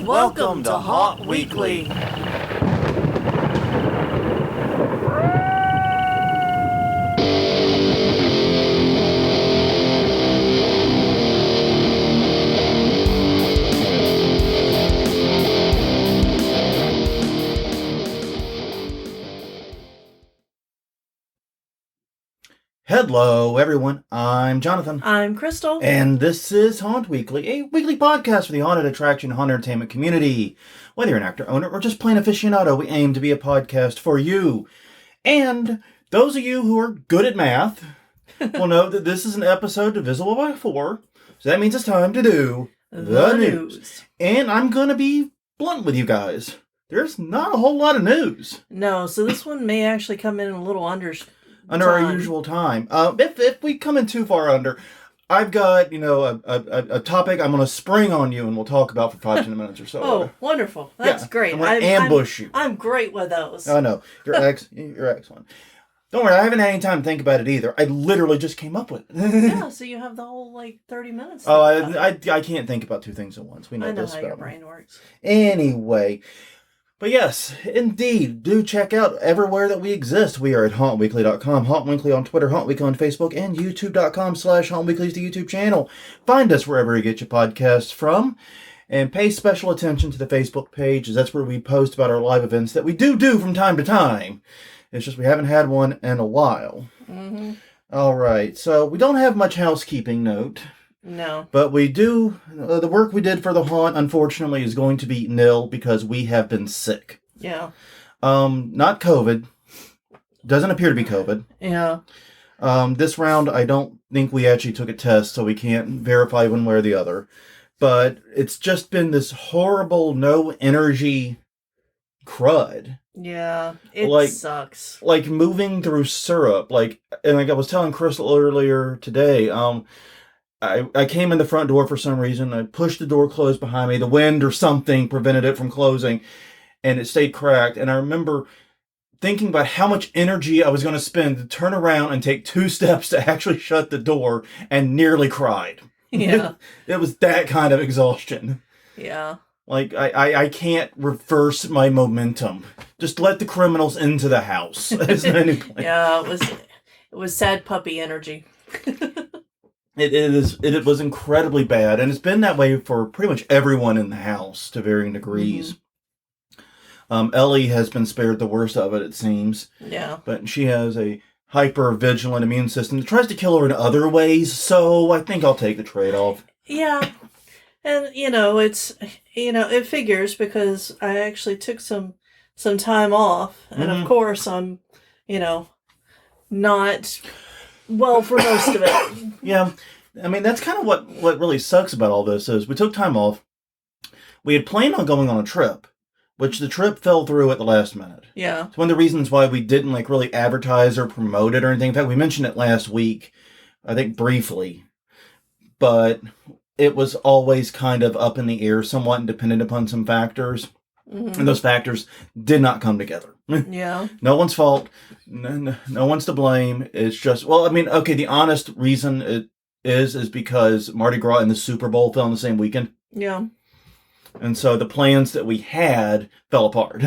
Welcome to Haunt Weekly. Hello, everyone. I'm Jonathan. I'm Crystal. And this is Haunt Weekly, a weekly podcast for the haunted attraction and haunted entertainment community. Whether you're an actor, owner, or just plain aficionado, we aim to be a podcast for you. And those of you who are good at math will know that this is an episode divisible by 4. So that means it's time to do the news. And I'm going to be blunt with you guys. There's not a whole lot of news. No, so this one may actually come in a little under our usual time. If we come in too far under, I've got, a topic I'm going to spring on you and we'll talk about for 5-10 minutes or so. Oh, wonderful. That's great. I'm going to ambush you. I'm great with those. Oh, no. You're excellent. Don't worry, I haven't had any time to think about it either. I literally just came up with it. Yeah, so you have the whole, 30 minutes. Oh, I can't think about 2 things at once. We know I know this how about your me. brain works. Anyway. But yes, indeed, do check out everywhere that we exist. We are at HauntWeekly.com, HauntWeekly on Twitter, HauntWeekly on Facebook, and YouTube.com/HauntWeekly is the YouTube channel. Find us wherever you get your podcasts from, and pay special attention to the Facebook page, as that's where we post about our live events that we do from time to time. It's just we haven't had one in a while. Mm-hmm. All right, so we don't have much housekeeping note. No. But we do, the work we did for the haunt, unfortunately, is going to be nil because we have been sick. Yeah. Not COVID. Doesn't appear to be COVID. Yeah. This round, I don't think we actually took a test, so we can't verify one way or the other. But it's just been this horrible, no energy crud. Yeah. It sucks. Like moving through syrup. And I was telling Crystal earlier today, I came in the front door for some reason. I pushed the door closed behind me. The wind or something prevented it from closing, and it stayed cracked. And I remember thinking about how much energy I was going to spend to turn around and take 2 steps to actually shut the door, and nearly cried. Yeah. It was that kind of exhaustion. Yeah. I can't reverse my momentum. Just let the criminals into the house. Yeah, it was sad puppy energy. It was incredibly bad, and it's been that way for pretty much everyone in the house to varying degrees. Mm-hmm. Ellie has been spared the worst of it, it seems. Yeah. But she has a hyper-vigilant immune system that tries to kill her in other ways, so I think I'll take the trade-off. Yeah. And, it figures because I actually took some time off, and of course I'm, not... well, for most of it. Yeah. I mean, that's kind of what really sucks about all this is we took time off. We had planned on going on a trip, which the trip fell through at the last minute. Yeah. It's one of the reasons why we didn't really advertise or promote it or anything. In fact, we mentioned it last week, I think briefly, but it was always kind of up in the air, somewhat dependent upon some factors. Mm-hmm. And those factors did not come together. Yeah. No one's fault. No one's to blame. It's just, the honest reason it is because Mardi Gras and the Super Bowl fell on the same weekend. Yeah. And so the plans that we had fell apart.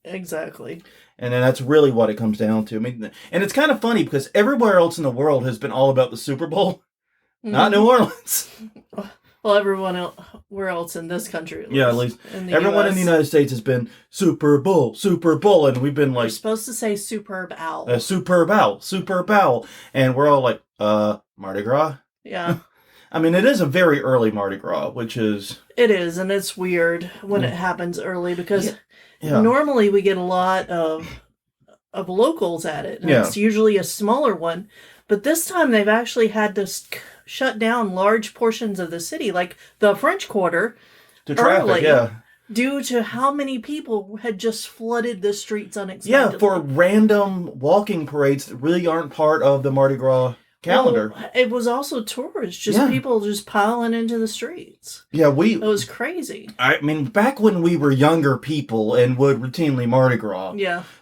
Exactly. And then that's really what it comes down to. I mean, and it's kind of funny because everywhere else in the world has been all about the Super Bowl, not New Orleans. Well, everywhere else in this country, at least everyone in the United States has been Super Bowl, and we've been like... You're supposed to say Superb Owl. Superb Owl, and we're all like, Mardi Gras? Yeah. I mean, it is a very early Mardi Gras, which is... It is, and it's weird when it happens early, because normally we get a lot of locals at it, and it's usually a smaller one, but this time they've actually had to shut down large portions of the city, like the French Quarter, to traffic, early, due to how many people had just flooded the streets unexpectedly. Yeah, for random walking parades that really aren't part of the Mardi Gras calendar. Well, it was also tourists, people just piling into the streets. Yeah, it was crazy. I mean, back when we were younger people and would routinely Mardi Gras,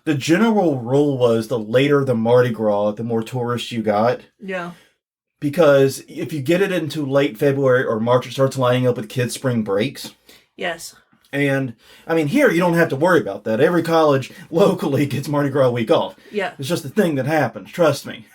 the general rule was the later the Mardi Gras, the more tourists you got. Yeah. Because if you get it into late February or March, it starts lining up with kids' spring breaks. Yes. And, I mean, here you don't have to worry about that. Every college locally gets Mardi Gras week off. Yeah. It's just a thing that happens, trust me.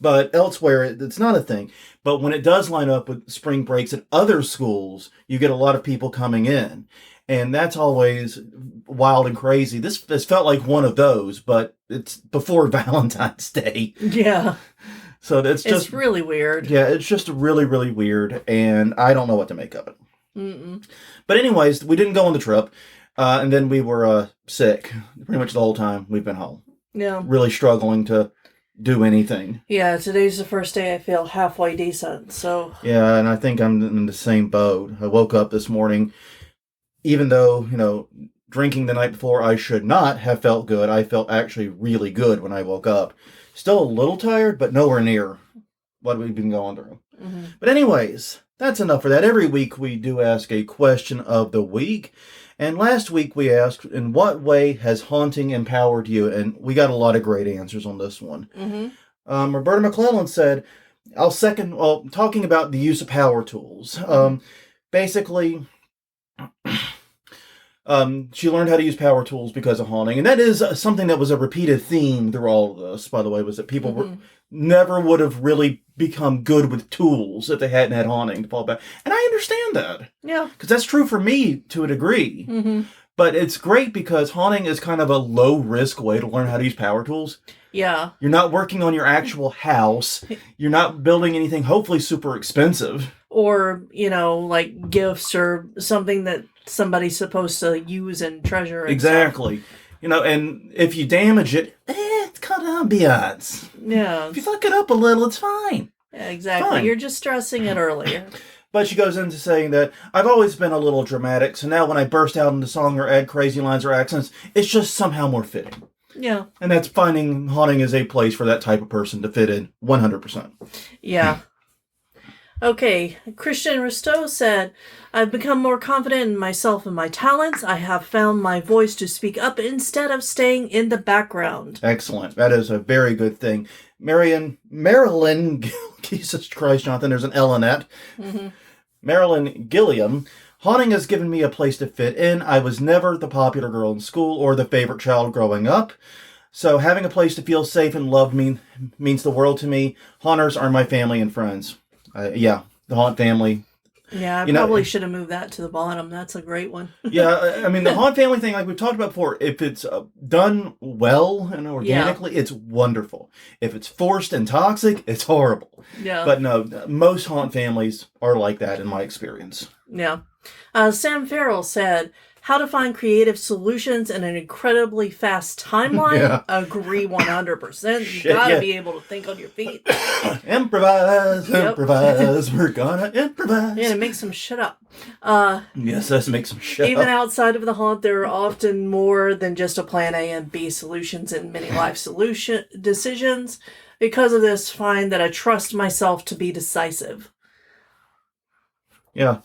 But elsewhere, it's not a thing. But when it does line up with spring breaks at other schools, you get a lot of people coming in. And that's always wild and crazy. This felt like one of those, but it's before Valentine's Day. Yeah. So it's really weird. Yeah, it's just really, really weird. And I don't know what to make of it. Mm-mm. But anyways, we didn't go on the trip. And then we were sick pretty much the whole time we've been home. Yeah. Really struggling to do anything. Yeah, today's the first day I feel halfway decent, so... Yeah, and I think I'm in the same boat. I woke up this morning, even though, drinking the night before I should not have felt good, I felt actually really good when I woke up. Still a little tired, but nowhere near what we've been going through. Mm-hmm. But anyways, that's enough for that. Every week we do ask a question of the week. And last week we asked, in what way has haunting empowered you? And we got a lot of great answers on this one. Mm-hmm. Roberta McClellan said, talking about the use of power tools. Basically, she learned how to use power tools because of haunting. And that is something that was a repeated theme through all of this, by the way, was that people never would have really become good with tools if they hadn't had haunting to fall back. And I understand that. Yeah. Because that's true for me to a degree. Mm-hmm. But it's great because haunting is kind of a low-risk way to learn how to use power tools. Yeah. You're not working on your actual house. You're not building anything hopefully super expensive. Or, like gifts or something that somebody's supposed to use and treasure. And exactly. Stuff. And if you damage it, it's called ambiance. Yeah. If you fuck it up a little, it's fine. Yeah, exactly. Fine. You're just stressing it earlier. But she goes into saying that I've always been a little dramatic, so now when I burst out into song or add crazy lines or accents, it's just somehow more fitting. Yeah. And that's finding haunting is a place for that type of person to fit in 100%. Yeah. Okay, Christian Risto said, I've become more confident in myself and my talents. I have found my voice to speak up instead of staying in the background. Excellent. That is a very good thing. Marilyn, Jesus Christ, Jonathan, there's an L in that. Mm-hmm. Marilyn Gilliam, haunting has given me a place to fit in. I was never the popular girl in school or the favorite child growing up. So having a place to feel safe and loved means the world to me. Haunters are my family and friends. The haunt family. Yeah, I probably should have moved that to the bottom. That's a great one. Yeah, I mean, the haunt family thing, like we've talked about before, if it's done well and organically, it's wonderful. If it's forced and toxic, it's horrible. Yeah. But no, most haunt families are like that in my experience. Yeah. Sam Farrell said, how to find creative solutions in an incredibly fast timeline. Yeah. Agree 100%. You gotta be able to think on your feet. Improvise. We're gonna improvise. Yeah, to make some shit up. Yes, let's make some shit even up. Outside of the haunt, there are often more than just a plan A and B solutions in many life decisions. Because of this, find that I trust myself to be decisive. Yeah.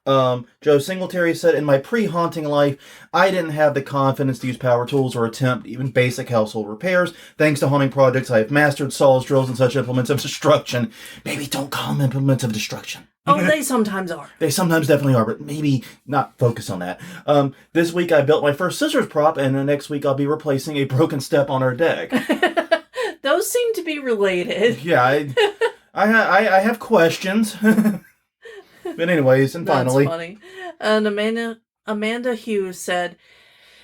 Joe Singletary said, in my pre-haunting life, I didn't have the confidence to use power tools or attempt even basic household repairs. Thanks to haunting projects, I have mastered saws, drills, and such implements of destruction. Maybe don't call them implements of destruction. Oh, they sometimes are. They sometimes definitely are, but maybe not focus on that. This week I built my first scissors prop, and the next week I'll be replacing a broken step on our deck. Those seem to be related. Yeah, I have questions. But anyways, and finally. That's funny. And Amanda Hughes said,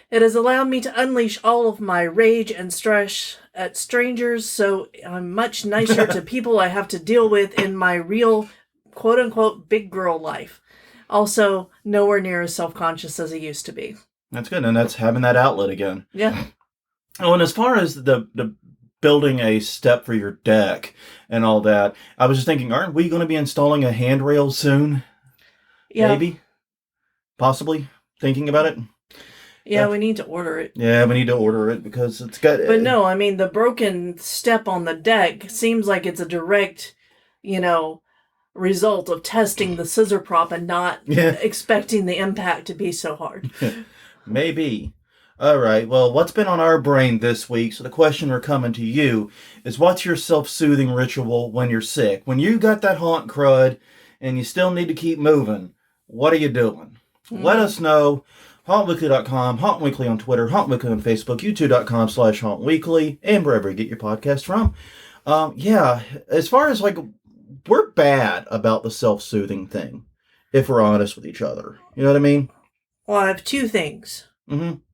it has allowed me to unleash all of my rage and stress at strangers, so I'm much nicer to people I have to deal with in my real, quote-unquote, big girl life. Also, nowhere near as self-conscious as I used to be. That's good, and that's having that outlet again. Yeah. Oh, and as far as the building a step for your deck and all that, I was just thinking, aren't we going to be installing a handrail soon? Yeah. Maybe? Possibly? Thinking about it? Yeah, we need to order it. Yeah, we need to order it because it's got... But no, I mean, the broken step on the deck seems like it's a direct, result of testing the scissor prop and not expecting the impact to be so hard. Maybe. All right, well, what's been on our brain this week, so the question we're coming to you, is what's your self-soothing ritual when you're sick? When you got that haunt crud and you still need to keep moving, what are you doing? Let us know. HauntWeekly.com, HauntWeekly on Twitter, HauntWeekly on Facebook, YouTube.com/HauntWeekly, and wherever you get your podcast from. As far as we're bad about the self-soothing thing, if we're honest with each other. You know what I mean? Well, I have two things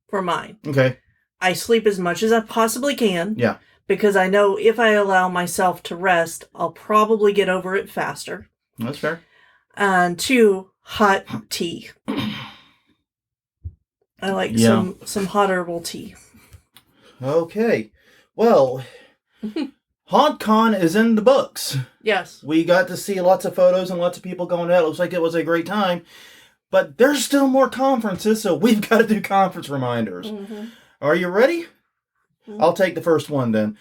for mine. Okay. I sleep as much as I possibly can. Yeah. Because I know if I allow myself to rest, I'll probably get over it faster. That's fair. And two, hot tea. I like some hot herbal tea. Okay. Well, HauntCon is in the books. Yes. We got to see lots of photos and lots of people going out. It looks like it was a great time. But there's still more conferences, so we've got to do conference reminders. Mm-hmm. Are you ready? Mm-hmm. I'll take the first one then.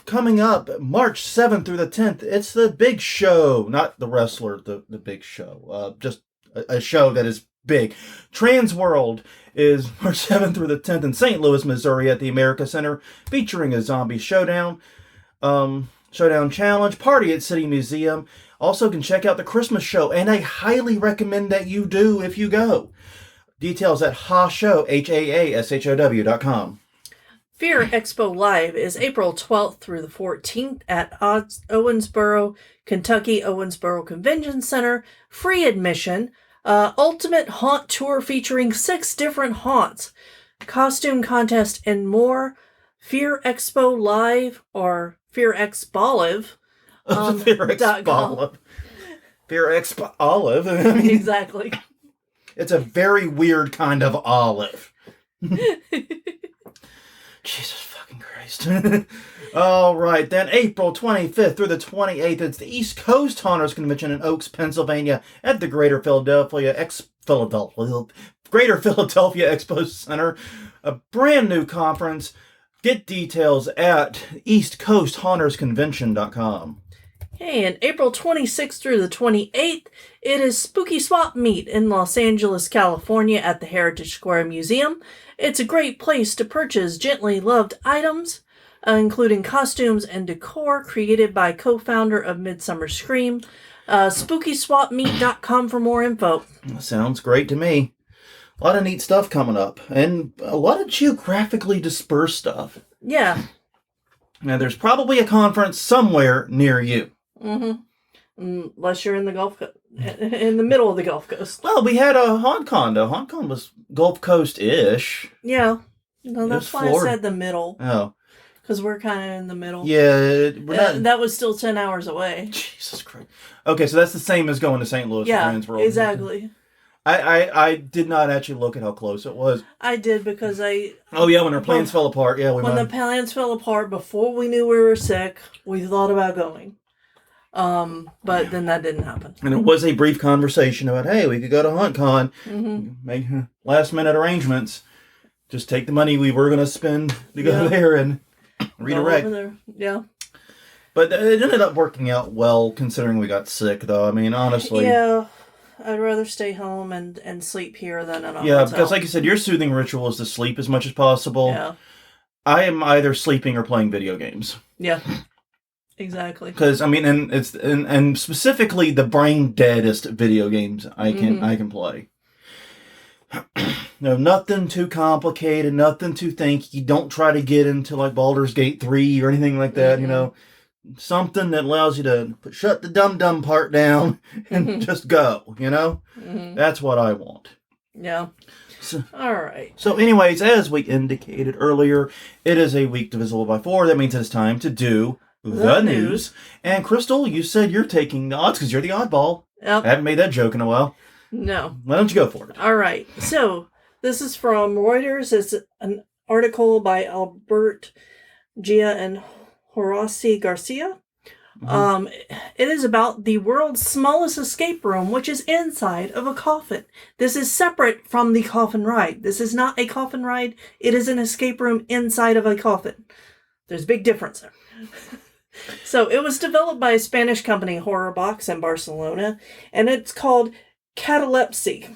Coming up March 7th through the 10th, it's the big show. Not the wrestler, the big show. Just a show that is big. Trans World is March 7th through the 10th in St. Louis, Missouri at the America Center, featuring a zombie showdown, challenge, party at City Museum. Also can check out the Christmas show, and I highly recommend that you do if you go. Details at Haashow.com. Fear Expo Live is April 12th through the 14th at Owensboro, Kentucky Owensboro Convention Center. Free admission. Ultimate haunt tour featuring 6 different haunts, costume contest, and more. Fear Expo Live or Fear Expo Olive. Fear Expo Olive. Fear Expo Olive. Exactly. It's a very weird kind of olive. Jesus fucking Christ. All right, then April 25th through the 28th, it's the East Coast Haunters Convention in Oaks, Pennsylvania at the Greater Philadelphia Expo Center. A brand new conference. Get details at eastcoasthaunters.convention.com. Okay, and April 26th through the 28th, it is Spooky Swap Meet in Los Angeles, California at the Heritage Square Museum. It's a great place to purchase gently loved items, including costumes and decor created by co-founder of Midsummer Scream. SpookySwapMeet.com for more info. Sounds great to me. A lot of neat stuff coming up, and a lot of geographically dispersed stuff. Yeah. Now, there's probably a conference somewhere near you. Mm-hmm. Unless you're in the in the middle of the Gulf Coast. Well, we had a HauntCon, though. HauntCon was Gulf Coast-ish. Yeah. No, that's why I said the middle. Oh. Because we're kind of in the middle. Yeah. That was still 10 hours away. Jesus Christ. Okay, so that's the same as going to St. Louis. Yeah, exactly. I did not actually look at how close it was. I did because Oh, yeah, when our plans fell apart. Yeah, when the plans fell apart, before we knew we were sick, we thought about going. But then that didn't happen. And it was a brief conversation about, hey, we could go to HauntCon, make last-minute arrangements, just take the money we were going to spend to go there and redirect. Go over there. Yeah. But it ended up working out well, considering we got sick, though. I mean, honestly. Yeah. I'd rather stay home and sleep here than at a hotel. Because like you said, your soothing ritual is to sleep as much as possible. Yeah. I am either sleeping or playing video games. Yeah. Exactly. Because and specifically the brain deadest video games I can play. No, nothing too complicated, nothing too thinky. Don't try to get into like Baldur's Gate 3 or anything like that. You know, something that allows you to shut the Dum-Dum part down and just go. You know, that's what I want. Yeah. So, all right. So, anyways, as we indicated earlier, it is a week divisible by 4. That means it's time to do the news. And Crystal, you said you're taking the odds because you're the oddball. Yep. I haven't made that joke in a while. No. Why don't you go for it? All right. So this is from Reuters. It's an article by Albert Gia and Horaci Garcia. It is about the world's smallest escape room, which is inside of a coffin. This is separate from the coffin ride. This is not a coffin ride. It is an escape room inside of a coffin. There's a big difference there. So it was developed by a Spanish company, Horror Box, in Barcelona, and it's called catalepsy,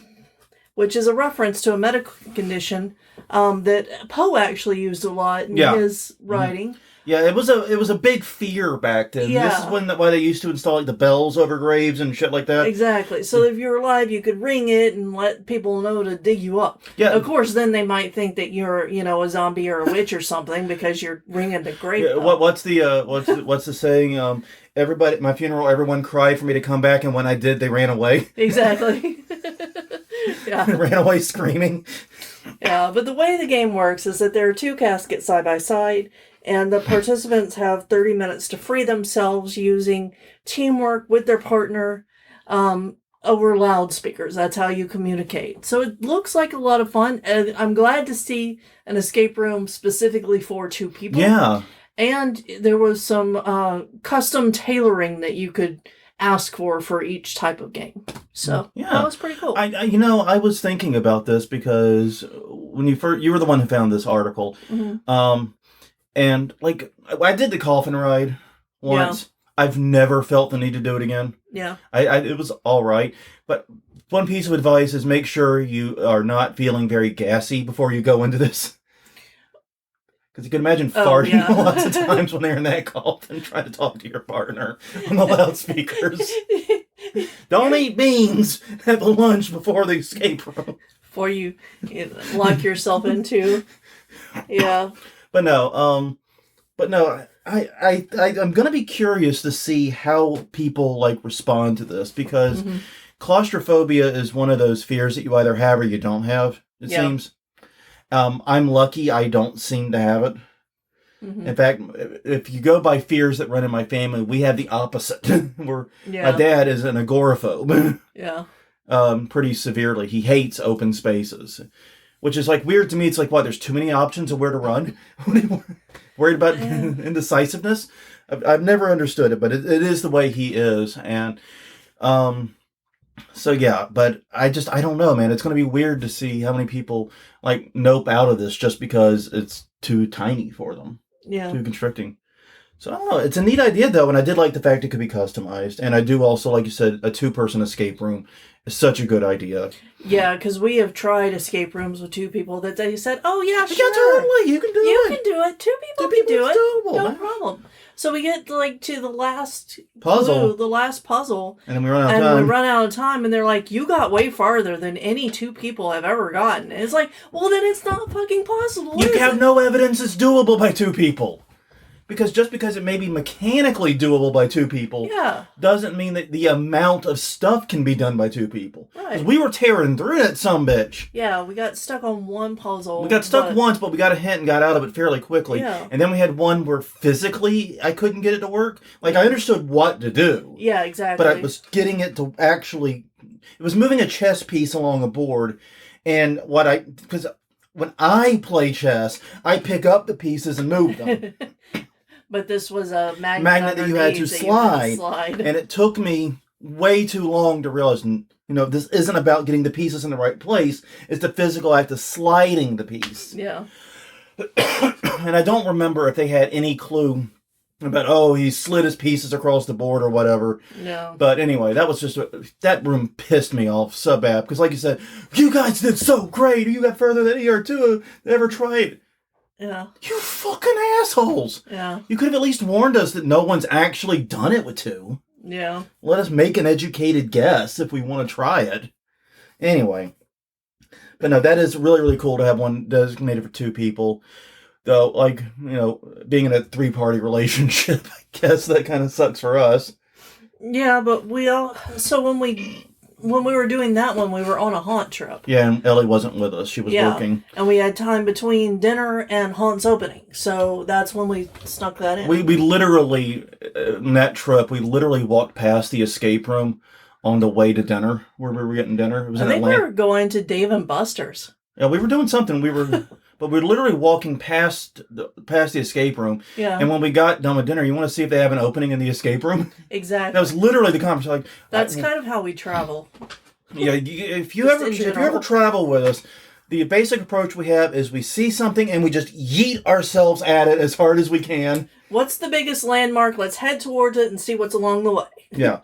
which is a reference to a medical condition that Poe actually used a lot in his writing. Yeah, it was a big fear back then. Yeah. This is why they used to install like the bells over graves and shit like that. Exactly. So if you're alive, you could ring it and let people know to dig you up. Yeah. Of course, then they might think that you're, a zombie or a witch or something because you're ringing the grave. Yeah, what's the saying? Everybody at my funeral, everyone cried for me to come back, and when I did, they ran away. Exactly. Yeah. Ran away screaming. Yeah, but the way the game works is that there are 2 caskets side by side, and the participants have 30 minutes to free themselves using teamwork with their partner over loudspeakers. That's how you communicate. So it looks like a lot of fun, and I'm glad to see an escape room specifically for 2 people. Yeah. And there was some custom tailoring that you could ask for each type of game. So that was pretty cool. I was thinking about this because when you were the one who found this article. Mm-hmm. And like I did the coffin ride once. Yeah. I've never felt the need to do it again. Yeah. It was all right. But one piece of advice is make sure you are not feeling very gassy before you go into this. Because you can imagine farting lots of times when they're in that coffin trying to talk to your partner on the loudspeakers. Don't eat beans. Have a lunch before the escape room. Before you lock yourself into. Yeah. But no, I'm gonna be curious to see how people like respond to this because claustrophobia is one of those fears that you either have or you don't have. It seems. I'm lucky I don't seem to have it. Mm-hmm. In fact, if you go by fears that run in my family, we have the opposite. Where my dad is an agoraphobe. Yeah. Pretty severely. He hates open spaces. Which is like weird to me. It's like, what, there's too many options of where to run? Worried about indecisiveness? I've never understood it, but it is the way he is. And so yeah, but I don't know, man. It's going to be weird to see how many people like nope out of this just because it's too tiny for them. Yeah. Too constricting. So I don't know. It's a neat idea though, and I did like the fact it could be customized. And I do also, like you said, a 2-person escape room is such a good idea. Yeah, because we have tried escape rooms with 2 people that they said, "Oh yeah, sure, you can do it. You can do it. 2 people can do it. Doable, no problem." So we get like to the last puzzle, and then we run out of time. And they're like, "You got way farther than any 2 people have ever gotten." And it's like, well, then it's not fucking possible. You have no evidence it's doable by 2 people. Because just because it may be mechanically doable by 2 people doesn't mean that the amount of stuff can be done by 2 people. Right. Because we were tearing through that sumbitch. Yeah, we got stuck on one puzzle. We got stuck once, but we got a hint and got out of it fairly quickly. Yeah. And then we had one where physically I couldn't get it to work. Like, I understood what to do. Yeah, exactly. But I was getting it to actually... It was moving a chess piece along a board. And because when I play chess, I pick up the pieces and move them. But this was a magnet that you had to slide. And it took me way too long to realize, this isn't about getting the pieces in the right place. It's the physical act of sliding the piece. Yeah. And I don't remember if they had any clue about, he slid his pieces across the board or whatever. No. But anyway, that was that room pissed me off so bad. Because like you said, you guys did so great. You got further than ER2 ever tried. Yeah. You fucking assholes. Yeah. You could have at least warned us that no one's actually done it with 2. Yeah. Let us make an educated guess if we want to try it. Anyway. But no, that is really, really cool to have one designated for 2 people. Though, like, being in a 3-party relationship, I guess that kind of sucks for us. Yeah, but so when we were doing that one, we were on a haunt trip. Yeah, and Ellie wasn't with us. She was working. And we had time between dinner and haunt's opening. So that's when we snuck that in. We literally, in that trip, walked past the escape room on the way to dinner, where we were getting dinner. It was in Atlanta. We were going to Dave & Buster's. Yeah, we were doing something. But we were literally walking past the escape room. Yeah. And when we got done with dinner, you want to see if they have an opening in the escape room? Exactly. That was literally the conversation. Like, that's kind of how we travel. Yeah, if you ever travel with us, the basic approach we have is we see something and we just yeet ourselves at it as hard as we can. What's the biggest landmark? Let's head towards it and see what's along the way. Yeah.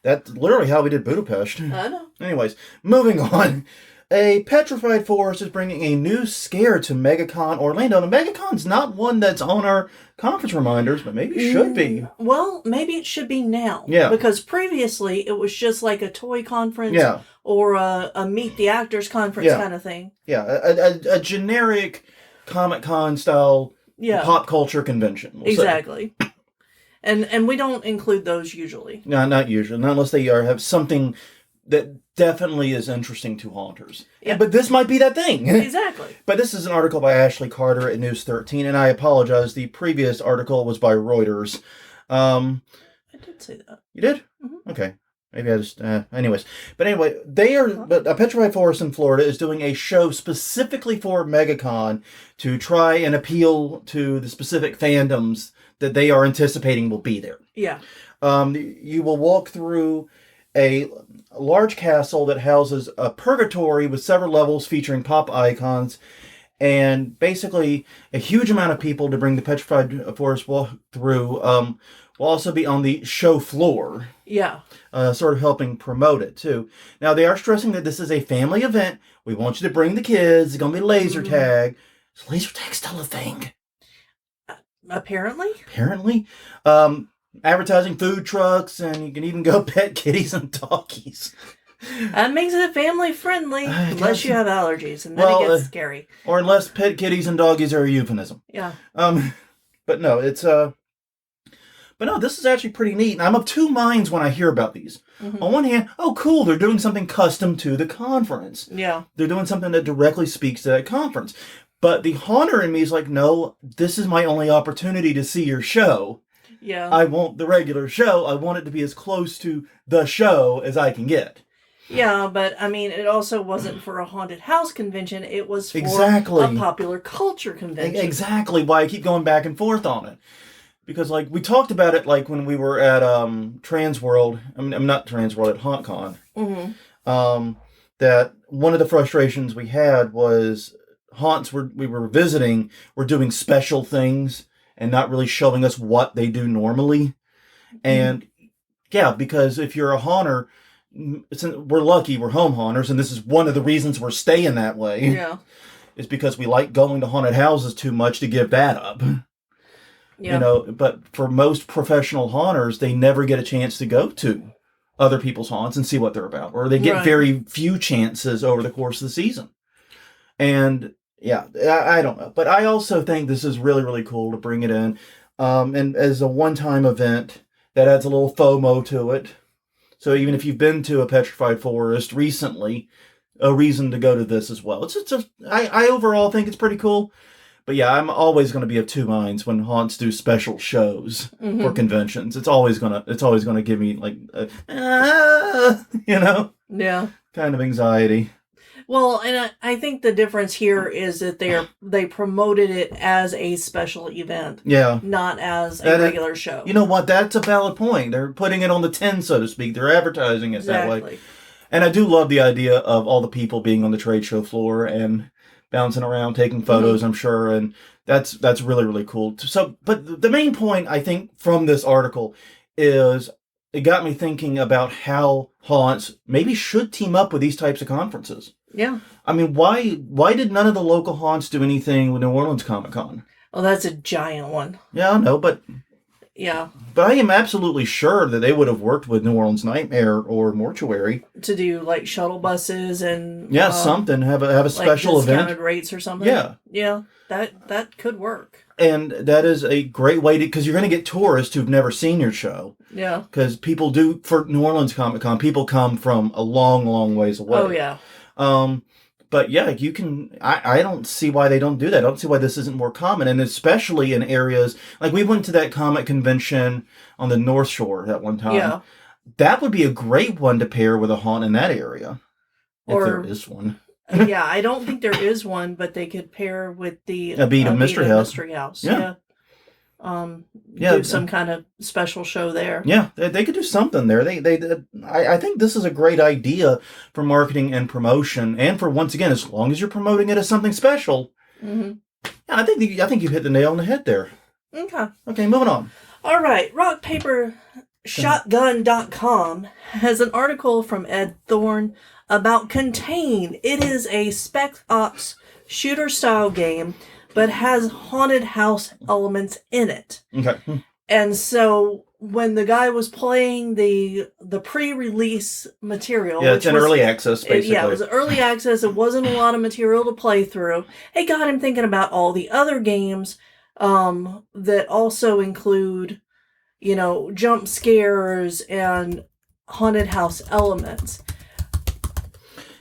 That's literally how we did Budapest. I know. Anyways, moving on. A Petrified Forest is bringing a new scare to Megacon Orlando. And Megacon's not one that's on our conference reminders, but maybe it should be. Well, maybe it should be now. Yeah. Because previously it was just like a toy conference or a Meet the Actors conference kind of thing. Yeah, a generic Comic-Con style pop culture convention. Exactly. And we don't include those usually. No, not usually. Not unless they have something that definitely is interesting to haunters. Yeah. But this might be that thing. Exactly. But this is an article by Ashley Carter at News 13, and I apologize. The previous article was by Reuters. I did say that. You did? Mm-hmm. Okay. Maybe I just... anyways. But anyway, but Petrified Forest in Florida is doing a show specifically for Megacon to try and appeal to the specific fandoms that they are anticipating will be there. Yeah. You will walk through a large castle that houses a purgatory with several levels featuring pop icons, and basically a huge amount of people to bring the Petrified Forest walk through. Will also be on the show floor. Yeah. Sort of helping promote it, too. Now, they are stressing that this is a family event. We want you to bring the kids. It's going to be laser tag. Is laser tag still a thing? Apparently. Advertising food trucks, and you can even go pet kitties and doggies. That makes it family friendly, unless you have allergies, and then it gets scary. Or unless pet kitties and doggies are a euphemism. Yeah. But no, it's But no, this is actually pretty neat. And I'm of two minds when I hear about these. Mm-hmm. On one hand, oh cool, they're doing something custom to the conference. Yeah. They're doing something that directly speaks to that conference. But the haunter in me is like, no, this is my only opportunity to see your show. Yeah. I want the regular show. I want it to be as close to the show as I can get. Yeah, but I mean, it also wasn't for a haunted house convention. It was for a popular culture convention. Exactly why I keep going back and forth on it. Because, like, we talked about it, like, when we were at Transworld. I'm not Transworld, at HauntCon. Mm-hmm. That one of the frustrations we had was haunts we were visiting were doing special things and not really showing us what they do normally. Mm-hmm. And, yeah, because if you're a haunter, we're lucky, we're home haunters, and this is one of the reasons we're staying that way. Yeah. Is because we like going to haunted houses too much to give that up. Yeah. You know, but for most professional haunters, they never get a chance to go to other people's haunts and see what they're about. Or they get very few chances over the course of the season. And, yeah, I don't know. But I also think this is really, really cool to bring it in. And as a one-time event, that adds a little FOMO to it. So even if you've been to a Petrified Forest recently, a reason to go to this as well. I overall think it's pretty cool. But yeah, I'm always going to be of two minds when haunts do special shows for conventions. It's always gonna give me like, yeah, kind of anxiety. Well, and I think the difference here is that they promoted it as a special event, not as a regular show. You know what? That's a valid point. They're putting it on the tin, so to speak. They're advertising it that way. And I do love the idea of all the people being on the trade show floor and bouncing around, taking photos, I'm sure, and that's really, really cool. So, but the main point, I think, from this article is it got me thinking about how haunts maybe should team up with these types of conferences. Yeah. I mean, why did none of the local haunts do anything with New Orleans Comic Con? Oh, that's a giant one. Yeah, I know, but... Yeah. But I am absolutely sure that they would have worked with New Orleans Nightmare or Mortuary to do like shuttle buses and something, have a special like discounted event, rates or something. Yeah, that could work. And that is a great way to, because you're going to get tourists who've never seen your show. Yeah, because people do for New Orleans Comic Con. People come from a long, long ways away. Oh yeah. But yeah, you can. I don't see why they don't do that. I don't see why this isn't more common, and especially in areas like we went to that comic convention on the North Shore that one time. Yeah, that would be a great one to pair with a haunt in that area, if there is one. Yeah, I don't think there is one, but they could pair with the Abita Mystery House. Yeah. Do some kind of special show there. Yeah, they could do something there. I think this is a great idea for marketing and promotion, and for, once again, as long as you're promoting it as something special. Mm-hmm. Yeah, I think you hit the nail on the head there. Okay, moving on. All right, RockPaperShotgun.com has an article from Ed Thorne about Contain. It is a Spec Ops shooter style game, but has haunted house elements in it. Okay. And so when the guy was playing the pre-release material, yeah, it's in early access, basically. It was early access. It wasn't a lot of material to play through. It got him thinking about all the other games that also include, jump scares and haunted house elements.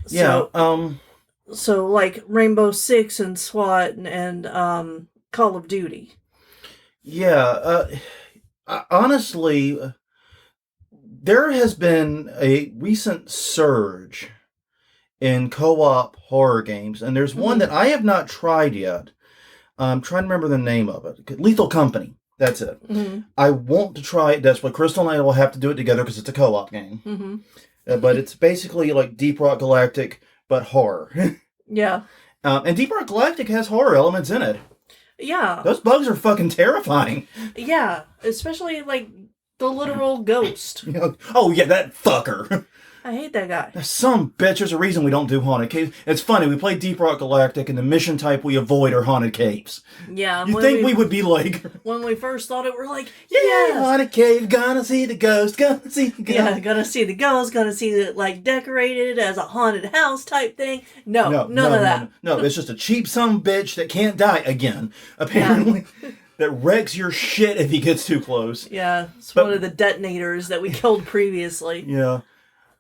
So like Rainbow Six and SWAT and Call of Duty. Yeah, honestly, there has been a recent surge in co-op horror games, and there's one that I have not tried yet. I'm trying to remember the name of it. Lethal Company. That's it. Mm-hmm. I want to try it desperately. Crystal and I will have to do it together because it's a co-op game. Mm-hmm. But it's basically like Deep Rock Galactic, but horror. Yeah. And Deep Rock Galactic has horror elements in it. Yeah. Those bugs are fucking terrifying. Yeah. Especially, like, the literal ghost. Oh, yeah, that fucker. I hate that guy. Some bitch. There's a reason we don't do haunted caves. It's funny. We play Deep Rock Galactic, and the mission type we avoid are haunted caves. Yeah. You think we would be like... When we first thought it, we're like, yeah, haunted cave, gonna see the ghost, gonna see the ghost. Yeah, gonna see the ghost, gonna see it, like, decorated as a haunted house type thing. None of that. No, it's just a cheap son bitch that can't die again, apparently. Yeah. That wrecks your shit if he gets too close. Yeah, it's one of the detonators that we killed previously. Yeah.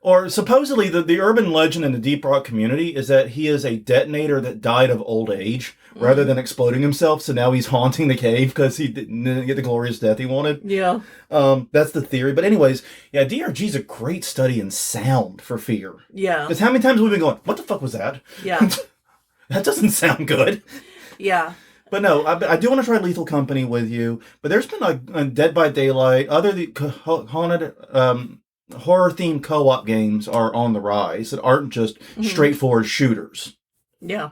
Or supposedly the urban legend in the Deep Rock community is that he is a detonator that died of old age rather than exploding himself. So now he's haunting the cave because he didn't get the glorious death he wanted. Yeah. That's the theory. But anyways, yeah, DRG's a great study in sound for fear. Yeah. Because how many times have we been going, what the fuck was that? Yeah. That doesn't sound good. Yeah. But no, I do want to try Lethal Company with you. But there's been a Dead by Daylight, other haunted... horror-themed co-op games are on the rise that aren't just straightforward shooters. Yeah.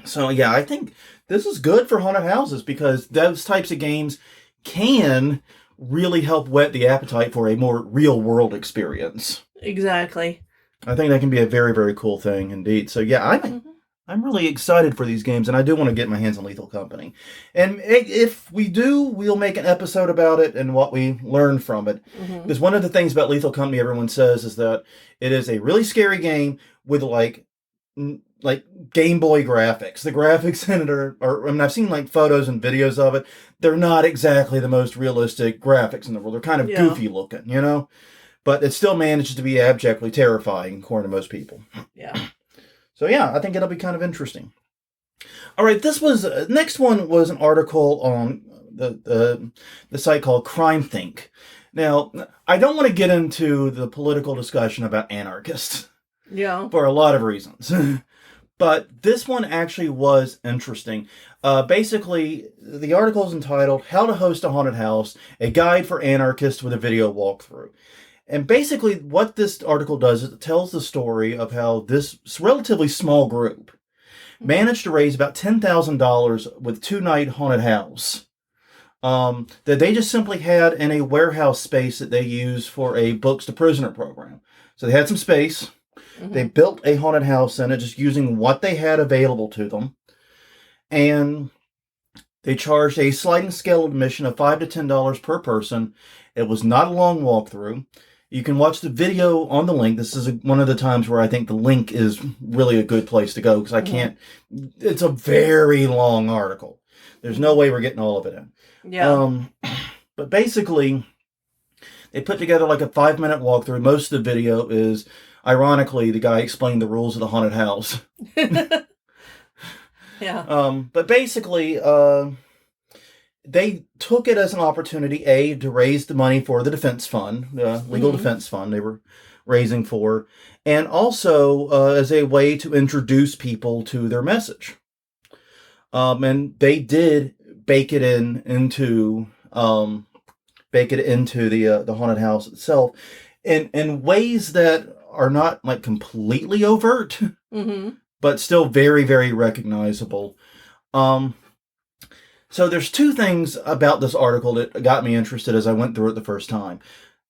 So, yeah, I think this is good for haunted houses because those types of games can really help whet the appetite for a more real-world experience. Exactly. I think that can be a very, very cool thing indeed. So, yeah, I'm really excited for these games, and I do want to get my hands on Lethal Company. And if we do, we'll make an episode about it and what we learned from it. Because one of the things about Lethal Company everyone says is that it is a really scary game with, like Game Boy graphics. The graphics in it are I mean, I've seen, like, photos and videos of it. They're not exactly the most realistic graphics in the world. They're kind of goofy looking, But it still manages to be abjectly terrifying, according to most people. Yeah. So yeah, I think it'll be kind of interesting. All right, next one was an article on the site called Crime Think. Now, I don't want to get into the political discussion about Anarchist. Yeah. For a lot of reasons. But this one actually was interesting. Basically, the article is entitled How to Host a Haunted House, a Guide for Anarchists with a Video Walkthrough. And basically what this article does is it tells the story of how this relatively small group managed to raise about $10,000 with 2-night haunted house that they just simply had in a warehouse space that they use for a Books to Prisoner program. So they had some space. They built a haunted house in it just using what they had available to them. And they charged a sliding scale admission of $5 to $10 per person. It was not a long walkthrough. You can watch the video on the link. This is one of the times where I think the link is really a good place to go because I can't... It's a very long article. There's no way we're getting all of it in. Yeah. But basically, they put together like a 5-minute walkthrough. Most of the video is, ironically, the guy explained the rules of the haunted house. Yeah. But basically... they took it as an opportunity, to raise the money for the defense fund, the legal defense fund they were raising for, and also as a way to introduce people to their message. And they did bake it into the haunted house itself in ways that are not like completely overt, but still very, very recognizable. So there's 2 things about this article that got me interested as I went through it the first time.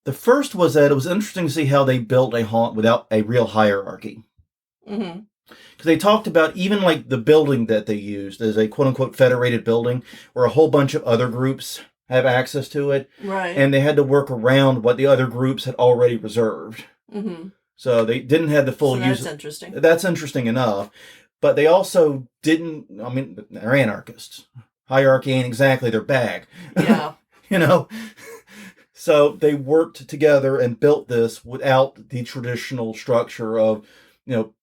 The first was that it was interesting to see how they built a haunt without a real hierarchy. Mm-hmm. Because they talked about even like the building that they used as a quote-unquote federated building where a whole bunch of other groups have access to it. Right. And they had to work around what the other groups had already reserved. Mm-hmm. So they didn't have the full use. That's interesting. That's interesting enough. But they also didn't, I mean, they're anarchists. Hierarchy ain't exactly their bag. Yeah. So they worked together and built this without the traditional structure of,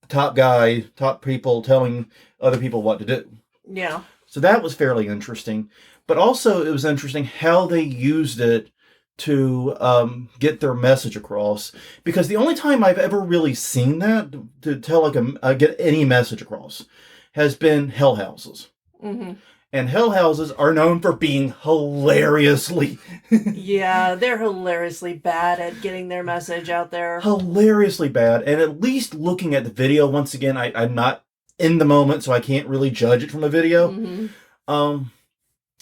top guy, top people telling other people what to do. Yeah. So that was fairly interesting. But also it was interesting how they used it to get their message across. Because the only time I've ever really seen that to tell get any message across has been hell houses. Mm-hmm. And hell houses are known for being hilariously... Yeah, they're hilariously bad at getting their message out there. Hilariously bad. And at least looking at the video, once again, I'm not in the moment, so I can't really judge it from a video. Mm-hmm.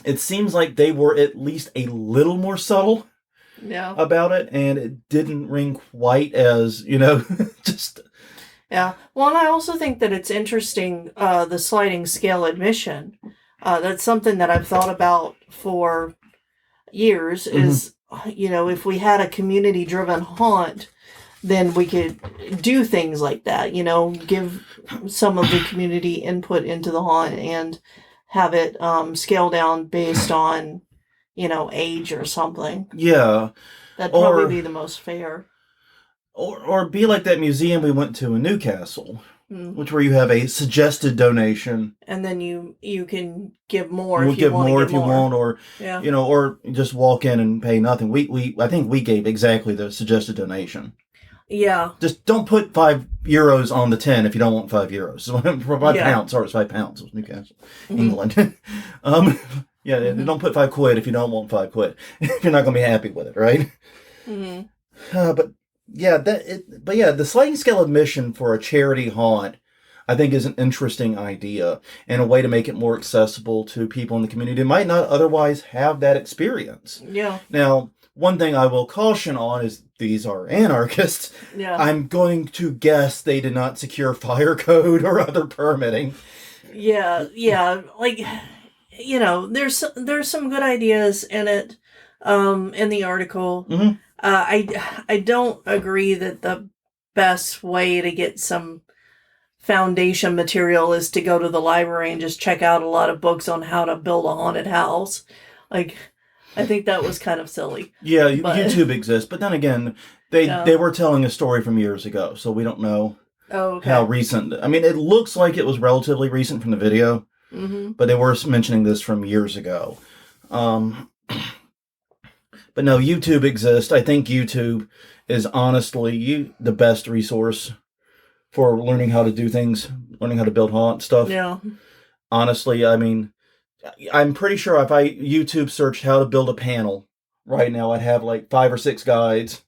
It seems like they were at least a little more subtle about it, and it didn't ring quite as, just... Yeah. Well, and I also think that it's interesting, the sliding scale admission. That's something that I've thought about for years is, if we had a community-driven haunt, then we could do things like that, give some of the community input into the haunt and have it scale down based on, age or something. Yeah. That'd probably be the most fair. Or be like that museum we went to in Newcastle. Which where you have a suggested donation, and then you can give more. If you want, or or just walk in and pay nothing. I think we gave exactly the suggested donation. Yeah. Just don't put €5 on the 10 if you don't want €5. So £5. Sorry, it's £5. It was Newcastle, England. Don't put £5 if you don't want £5. If you're not going to be happy with it, right? Mm-hmm. The sliding scale admission for a charity haunt, I think, is an interesting idea and a way to make it more accessible to people in the community who might not otherwise have that experience. Yeah. Now, one thing I will caution on is these are anarchists. Yeah. I'm going to guess they did not secure fire code or other permitting. Yeah. Like, there's some good ideas in it, in the article. Mm-hmm. I don't agree that the best way to get some foundation material is to go to the library and just check out a lot of books on how to build a haunted house. Like, I think that was kind of silly. Yeah, YouTube exists, but then again, they were telling a story from years ago, so we don't know how recent. I mean, it looks like it was relatively recent from the video, but they were mentioning this from years ago. But no, YouTube exists. I think YouTube is honestly the best resource for learning how to do things, learning how to build haunt stuff. Yeah. Honestly, I mean, I'm pretty sure if I YouTube searched how to build a panel right now, I'd have like 5 or 6 guides.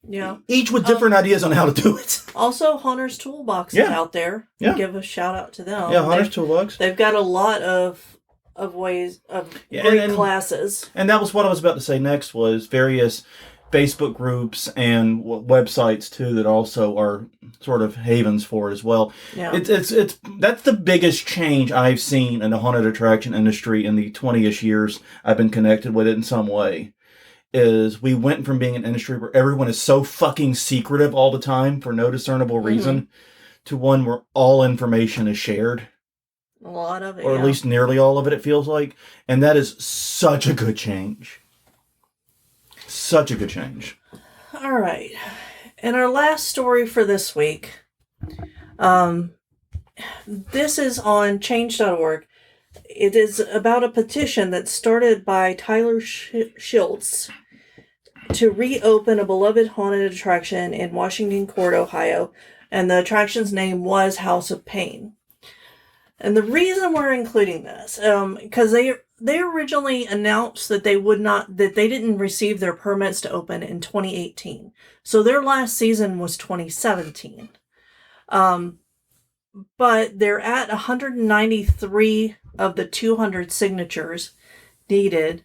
Yeah. Each with different ideas on how to do it. Also, Haunter's Toolbox is out there. Yeah. Give a shout out to them. Yeah, Haunter's Toolbox. They've got a lot of ways of great classes. And that was what I was about to say next was various Facebook groups and websites too that also are sort of havens for it as well. Yeah. It's that's the biggest change I've seen in the haunted attraction industry in the 20-ish years I've been connected with it in some way. Is we went from being an industry where everyone is so fucking secretive all the time for no discernible reason to one where all information is shared. A lot of it, or at least nearly all of it feels like. And that is such a good change. Such a good change. All right. And our last story for this week. This is on change.org. It is about a petition that started by Tyler Schultz to reopen a beloved haunted attraction in Washington Court, Ohio. And the attraction's name was House of Pain. And the reason we're including this, because they originally announced that they didn't receive their permits to open in 2018. So their last season was 2017. But they're at 193 of the 200 signatures needed.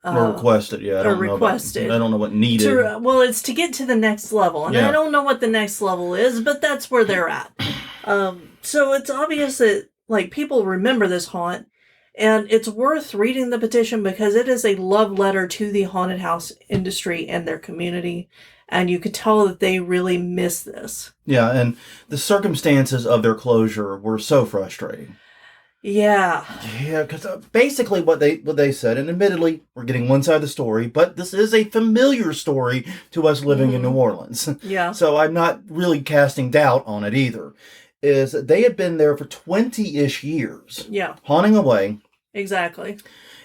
Or requested, yeah. I don't know what needed. It's to get to the next level. And I don't know what the next level is, but that's where they're at. So it's obvious that, like, people remember this haunt, and it's worth reading the petition because it is a love letter to the haunted house industry and their community, and you could tell that they really miss this. Yeah, and the circumstances of their closure were so frustrating. Yeah. Yeah, because basically what they said, and admittedly, we're getting one side of the story, but this is a familiar story to us living in New Orleans. Yeah. So I'm not really casting doubt on it either. Is that they had been there for 20-ish years. Yeah. Haunting away. Exactly.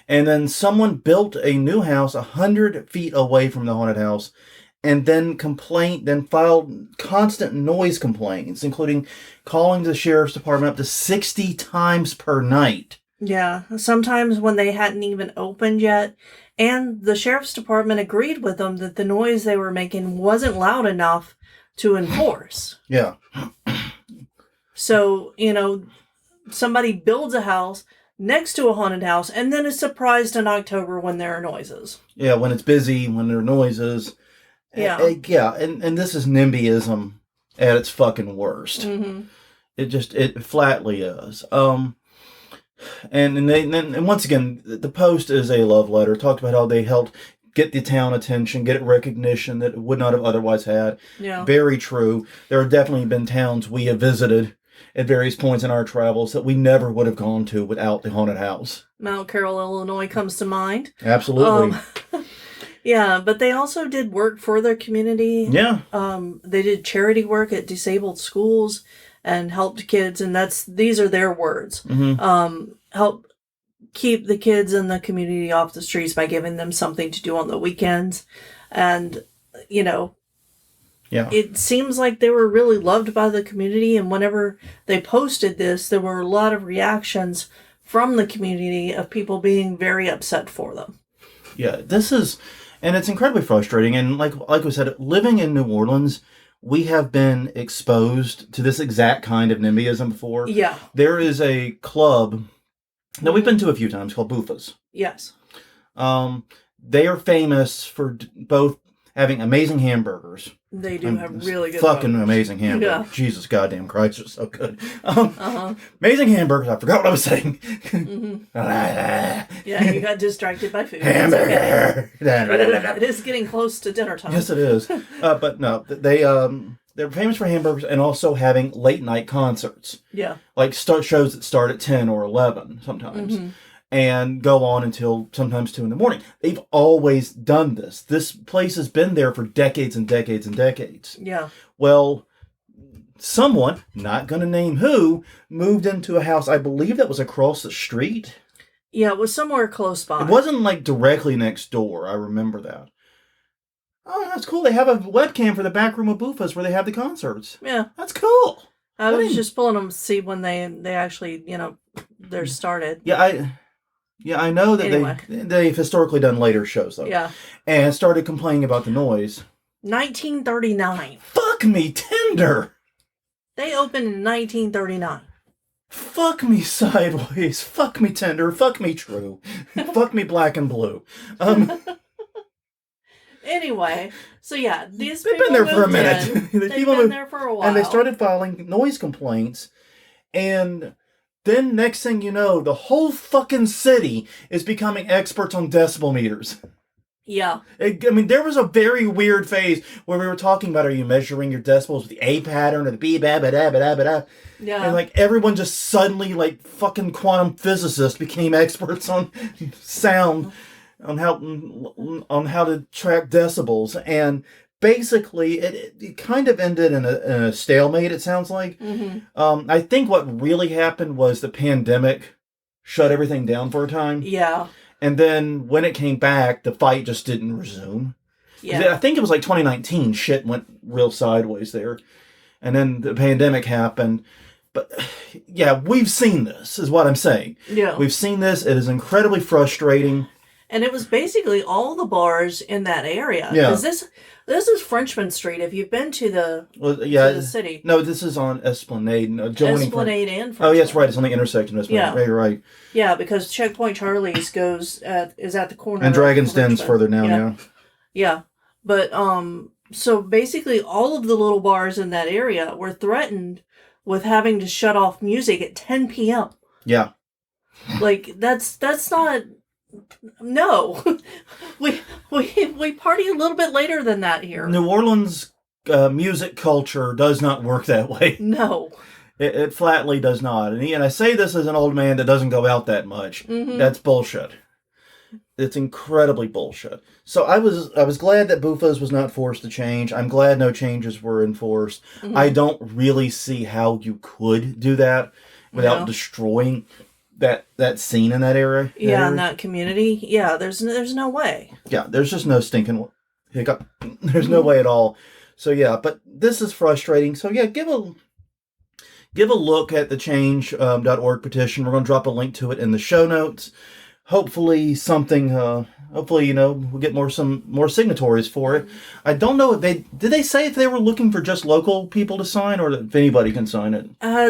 And then someone built a new house 100 feet away from the haunted house, and then filed constant noise complaints, including calling the sheriff's department up to 60 times per night. Yeah, sometimes when they hadn't even opened yet. And the sheriff's department agreed with them that the noise they were making wasn't loud enough to enforce. Yeah. So, somebody builds a house next to a haunted house and then is surprised in October when there are noises. Yeah, when it's busy, when there are noises. Yeah. And this is NIMBYism at its fucking worst. Mm-hmm. It flatly is. And once again, the post is a love letter. Talked about how they helped get the town attention, get it recognition that it would not have otherwise had. Yeah. Very true. There have definitely been towns we have visited at various points in our travels that we never would have gone to without the haunted house. Mount Carroll, Illinois comes to mind. Absolutely. Yeah, but they also did work for their community. Yeah. They did charity work at disabled schools and helped kids, and these are their words. Mm-hmm. Help keep the kids in the community off the streets by giving them something to do on the weekends. And, yeah. It seems like they were really loved by the community, and whenever they posted this, there were a lot of reactions from the community of people being very upset for them. Yeah, and it's incredibly frustrating. And like we said, living in New Orleans, we have been exposed to this exact kind of NIMBYism before. Yeah. There is a club that we've been to a few times called Bufos. Yes. They are famous for both having amazing hamburgers. They do have really good fucking hamburgers. Amazing hamburgers. Yeah. Jesus goddamn Christ, they're so good. Amazing hamburgers. I forgot what I was saying. Mm-hmm. Yeah, you got distracted by food. Hamburger. Okay. It is getting close to dinner time. Yes, it is. But no, they're famous for hamburgers and also having late night concerts. Yeah. Like shows that start at 10 or 11 sometimes. Mm-hmm. And go on until sometimes 2 a.m. They've always done this. This place has been there for decades and decades and decades. Yeah. Well, someone, not going to name who, moved into a house, I believe that was across the street. Yeah, it was somewhere close by. It wasn't like directly next door. I remember that. Oh, that's cool. They have a webcam for the back room of Bufos where they have the concerts. Yeah. That's cool. I was just pulling them to see when they actually, they're started. Yeah, I know that anyway. they've historically done later shows, though. Yeah. And started complaining about the noise. 1939. Fuck me tender! They opened in 1939. Fuck me sideways. Fuck me tender. Fuck me true. Fuck me black and blue. Anyway, so yeah, they've been there for a minute. They've been there for a while. And they started filing noise complaints, and then next thing you know, the whole fucking city is becoming experts on decibel meters. Yeah. There was a very weird phase where we were talking about, are you measuring your decibels with the A pattern or the B, ba, ba, da, ba, da, ba, da? Yeah. And everyone just suddenly, fucking quantum physicists became experts on sound, on how to track decibels. And basically, it kind of ended in a stalemate, it sounds like. Mm-hmm. I think what really happened was the pandemic shut everything down for a time. Yeah. And then when it came back, the fight just didn't resume. Yeah. I think it was 2019, shit went real sideways there. And then the pandemic happened. But yeah, we've seen this, is what I'm saying. Yeah. We've seen this. It is incredibly frustrating. And it was basically all the bars in that area. Yeah. Because this is Frenchman Street. If you've been to the city. No, this is on Esplanade. Esplanade and Frenchman. Oh, yes, right. It's on the intersection of Esplanade. Yeah. Right. Yeah, because Checkpoint Charlie's is at the corner. And Dragon's Den's further down, yeah. Yeah. But, so basically all of the little bars in that area were threatened with having to shut off music at 10 p.m. Yeah. Like, that's not... No. we party a little bit later than that here. New Orleans music culture does not work that way. No. It flatly does not. And I say this as an old man that doesn't go out that much. Mm-hmm. That's bullshit. It's incredibly bullshit. So I was glad that Bufos was not forced to change. I'm glad no changes were enforced. Mm-hmm. I don't really see how you could do that without destroying that scene in that area. In that community. Yeah, there's no way. Yeah, there's just no stinking hiccup. There's no way at all. So yeah, but this is frustrating. So yeah, give a look at the change.org petition. We're going to drop a link to it in the show notes. Hopefully we'll get some more signatories for it. I don't know if did they say if they were looking for just local people to sign or if anybody can sign it? I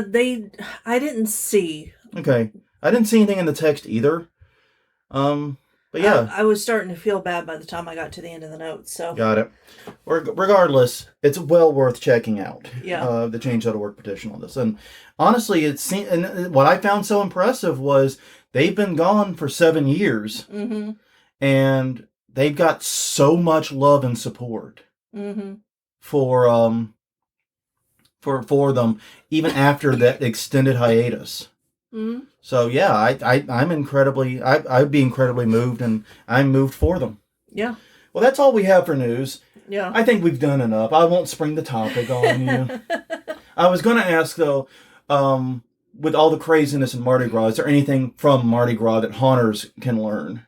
didn't see. Okay. I didn't see anything in the text either. But yeah. I was starting to feel bad by the time I got to the end of the notes. So got it. Regardless, it's well worth checking out. Yeah. The change.org petition on this. And honestly, and what I found so impressive was they've been gone for 7 years. Mm-hmm. And they've got so much love and support for them, even after that extended hiatus. Mm-hmm. So yeah, I'd be incredibly moved, and I'm moved for them. Yeah. Well, that's all we have for news. Yeah. I think we've done enough. I won't spring the topic on you. I was going to ask though, with all the craziness in Mardi Gras, is there anything from Mardi Gras that haunters can learn?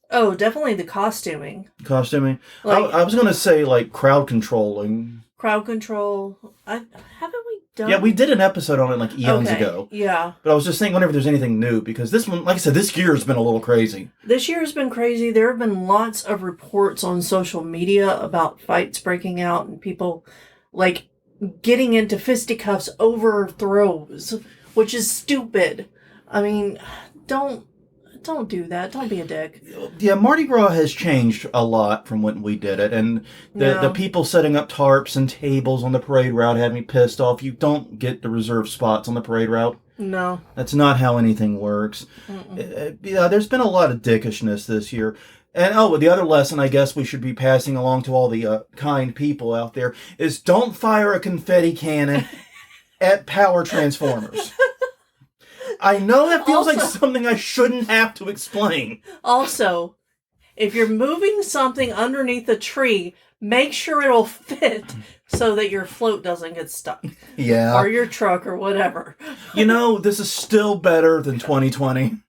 Oh, definitely the costuming. Costuming? I was going to say, like, crowd controlling. Crowd control. Haven't we done... Yeah, we did an episode on it, like, eons ago. Yeah. But I was just thinking, whenever there's anything new, because this one, like I said, this year has been a little crazy. This year has been crazy. There have been lots of reports on social media about fights breaking out and people, like, getting into fisticuffs over throws, which is stupid. I mean, don't do that. Don't be a dick. Yeah, Mardi Gras has changed a lot from when we did it. And the people setting up tarps and tables on the parade route had me pissed off. You don't get the reserved spots on the parade route. No. That's not how anything works. Yeah, there's been a lot of dickishness this year. And the other lesson I guess we should be passing along to all the kind people out there is don't fire a confetti cannon at power transformers. I know that feels like something I shouldn't have to explain. Also, if you're moving something underneath a tree, make sure it'll fit so that your float doesn't get stuck. Yeah. Or your truck or whatever. This is still better than 2020.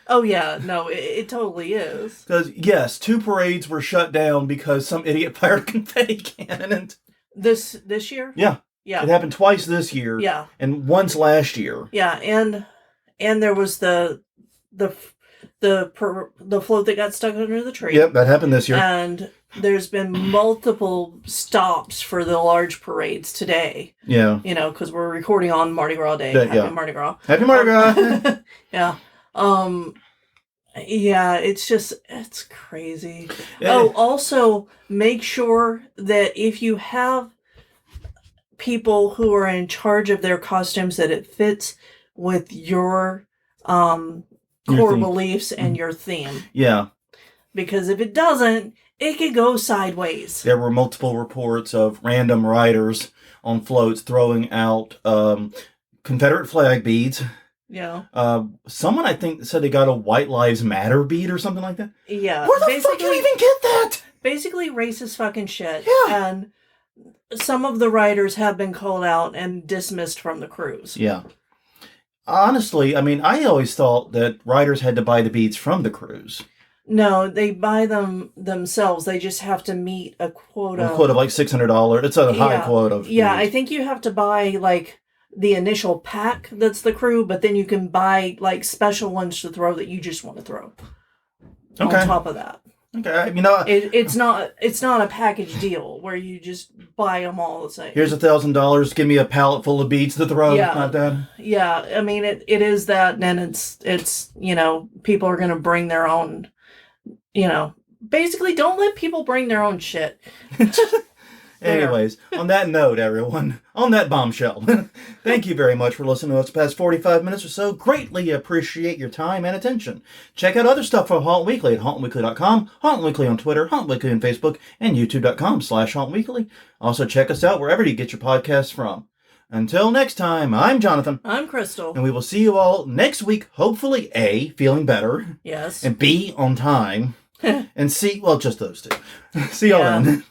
Oh, yeah. No, it totally is. Because, yes, 2 parades were shut down because some idiot fired a confetti cannon. This year? Yeah. Yeah. It happened twice this year. Yeah. And once last year. Yeah, and there was the float that got stuck under the tree. Yep, that happened this year. And there's been multiple stops for the large parades today. Yeah. Because we're recording on Mardi Gras Day. Happy Mardi Gras. Happy Mardi Gras. Yeah. Yeah, it's crazy. Yeah. Oh, also make sure that if you have people who are in charge of their costumes that it fits with your core beliefs and your theme. Yeah. Because if it doesn't, it could go sideways. There were multiple reports of random riders on floats throwing out Confederate flag beads. Yeah. Someone, I think, said they got a White Lives Matter bead or something like that. Yeah. Where the fuck do you even get that? Basically racist fucking shit. Yeah. And some of the riders have been called out and dismissed from the cruise. Yeah. Honestly, I mean, I always thought that riders had to buy the beads from the cruise. No, they buy them themselves. They just have to meet a quota. A quota of like $600. It's a high quota of Yeah, beads. I think you have to buy like the initial pack that's the crew, but then you can buy like special ones to throw that you just want to throw. Okay. On top of that. Okay, it's not a package deal where you just buy them all the same. Here's $1,000. Give me a pallet full of beads to throw. Yeah. Not that. Yeah, I mean it is that, and it's people are gonna bring their own. Basically, don't let people bring their own shit. Anyways, on that note, everyone, on that bombshell, thank you very much for listening to us the past 45 minutes or so. Greatly appreciate your time and attention. Check out other stuff from Haunt Weekly at hauntweekly.com, Haunt Weekly on Twitter, Haunt Weekly on Facebook, and youtube.com/hauntweekly. Also check us out wherever you get your podcasts from. Until next time, I'm Jonathan. I'm Crystal. And we will see you all next week, hopefully A, feeling better. Yes. And B, on time. And C, well, just those two. See y'all then.